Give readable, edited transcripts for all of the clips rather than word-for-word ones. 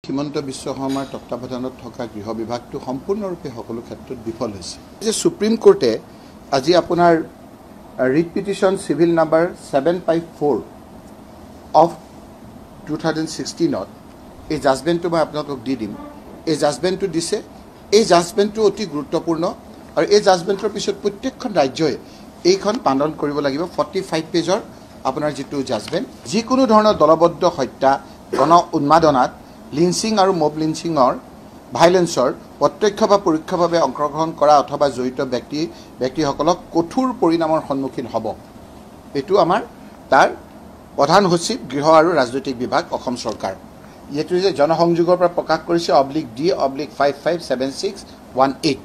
হিমন্ত বিশ্ব শৰ্মাৰ তত্ত্বাৱধানত থকা গৃহ বিভাগটো সম্পূৰ্ণৰূপে সকলো ক্ষেত্ৰত বিফল হৈছে। যে সুপ্ৰিম কোৰ্টে আজি আপোনাৰ writ petition civil number 754 of 2016 এই জাজমেণ্টটো মই আপোনালোকক দি দিম। এই জাজমেণ্টটো দিছে, এই জাজমেণ্টটো অতি গুৰুত্বপূৰ্ণ আৰু এই জাজমেণ্টৰ পিছত প্ৰত্যেকখন ৰাজ্যই এইখন পালন কৰিব লাগিব। 45 পেজৰ আপোনাৰ যিটো জাজমেণ্ট, যিকোনো ধৰণৰ দলবদ্ধ হত্যা, গণ উন্মাদনাত, লিঞ্চিং আৰু মব লিঞ্চিঙৰ ভাইলেন্সৰ প্ৰত্যক্ষ বা পৰোক্ষভাৱে অংশগ্ৰহণ কৰা অথবা জড়িত ব্যক্তিসকলক কঠোৰ পৰিণামৰ সন্মুখীন হ'ব। এইটো আমাৰ তাৰ প্ৰধান সচিব গৃহ আৰু ৰাজনৈতিক বিভাগ অসম চৰকাৰ। এইটো যে জনসংযোগৰ পৰা প্ৰকাশ কৰিছে /D/557618।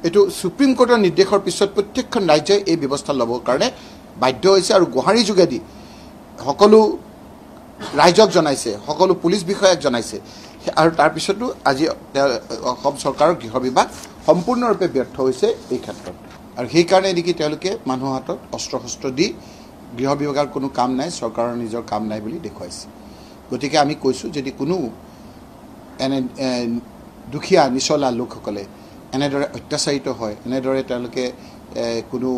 এইটো সুপ্ৰিম কোৰ্টৰ নিৰ্দেশৰ পিছত প্ৰত্যেকখন ৰাজ্যই এই ব্যৱস্থা ল'বৰ কাৰণে বাধ্য হৈছে আৰু গুহাৰি যোগেদি সকলো ৰাইজক জনাইছে, সকলো পুলিচ বিষয়াক জনাইছে। আৰু তাৰপিছতো আজি অসম চৰকাৰৰ গৃহ বিভাগ সম্পূৰ্ণৰূপে ব্যৰ্থ হৈছে এই ক্ষেত্ৰত। আৰু সেইকাৰণে নেকি তেওঁলোকে মানুহৰ হাতত অস্ত্ৰ শস্ত্ৰ দি গৃহ বিভাগৰ কোনো কাম নাই, চৰকাৰৰ নিজৰ কাম নাই বুলি দেখুৱাইছে। গতিকে আমি কৈছোঁ, যদি কোনো এনে দুখীয়া নিচলা লোকসকলে এনেদৰে অত্যাচাৰিত হয়, এনেদৰে তেওঁলোকে কোনো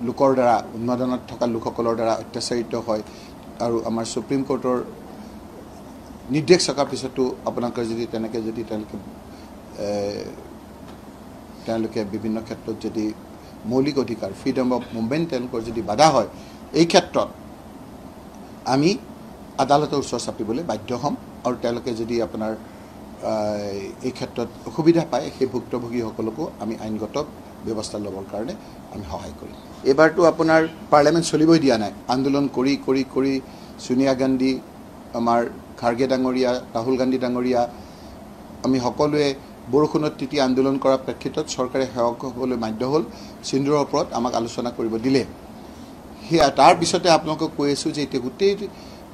লোকৰ দ্বাৰা, উন্মাদনাত থকা লোকসকলৰ দ্বাৰা অত্যাচাৰিত হয় আৰু আমাৰ সুপ্ৰিম কোৰ্টৰ নিৰ্দেশ থকাৰ পিছতো আপোনালোকে যদি তেনেকৈ যদি তেওঁলোকে বিভিন্ন ক্ষেত্ৰত যদি মৌলিক অধিকাৰ, ফ্ৰীডম অফ মুভমেণ্ট তেওঁলোকৰ যদি বাধা হয়, এই ক্ষেত্ৰত আমি আদালতৰ ওচৰ চাপিবলৈ বাধ্য হ'ম। আৰু তেওঁলোকে যদি আপোনাৰ এই ক্ষেত্ৰত অসুবিধা পায়, সেই ভুক্তভোগীসকলকো আমি আইনগত ব্যৱস্থা ল'বৰ কাৰণে আমি সহায় কৰিম। এইবাৰতো আপোনাৰ পাৰ্লিয়ামেণ্ট চলিবই দিয়া নাই। আন্দোলন কৰি কৰি কৰি সোনিয়া গান্ধী, আমাৰ খাৰ্গে ডাঙৰীয়া, ৰাহুল গান্ধী ডাঙৰীয়া, আমি সকলোৱে বৰষুণত তিতি আন্দোলন কৰাৰ প্ৰেক্ষিতত চৰকাৰে সেৱক হ'বলৈ বাধ্য হ'ল। সিন্দুৰৰ ওপৰত আমাক আলোচনা কৰিব দিলে। সেয়া তাৰপিছতে আপোনালোকক কৈ আছোঁ যে এতিয়া গোটেই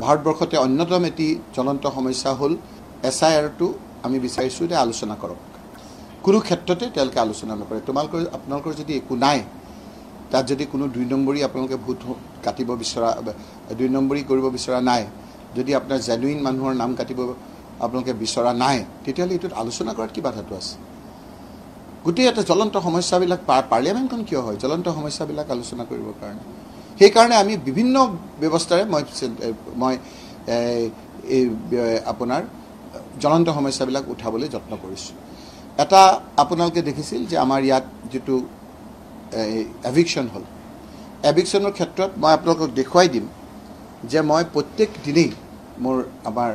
ভাৰতবৰ্ষতে অন্যতম এটি জ্বলন্ত সমস্যা হ'ল SIRটো আমি বিচাৰিছোঁ যে আলোচনা কৰক। কোনো ক্ষেত্ৰতে তেওঁলোকে আলোচনা নকৰে। আপোনালোকৰ যদি একো নাই, তাত যদি কোনো 2 নম্বৰী আপোনালোকে ভোট কাটিব বিচৰা, 2 নম্বৰী কৰিব বিচৰা নাই, যদি আপোনাৰ জেনুইন মানুহৰ নাম কাটিব আপোনালোকে বিচৰা নাই, তেতিয়াহ'লে এইটোত আলোচনা কৰাত কি বাধাটো আছে? গোটেই এটা জ্বলন্ত সমস্যাবিলাক পাৰ্লিয়ামেণ্টখন কিয় হয়? জ্বলন্ত সমস্যাবিলাক আলোচনা কৰিবৰ কাৰণে। সেইকাৰণে আমি বিভিন্ন ব্যৱস্থাৰে মই এই আপোনাৰ জ্বলন্ত সমস্যাবিলাক উঠাবলৈ যত্ন কৰিছোঁ। এটা আপোনালোকে দেখিছিল যে আমাৰ ইয়াত যিটো এভিকশ্যন হ'ল, এভিকশ্যনৰ ক্ষেত্ৰত মই আপোনালোকক দেখুৱাই দিম যে মই প্ৰত্যেক দিনেই আমাৰ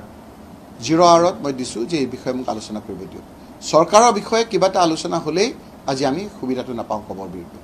0 আৱাৰত মই দিছোঁ যে এই বিষয়ে মোক আলোচনা কৰিব দিয়ক। চৰকাৰৰ বিষয়ে কিবা এটা আলোচনা হ'লেই আজি আমি সুবিধাটো নাপাওঁ কমৰ বিৰুদ্ধে।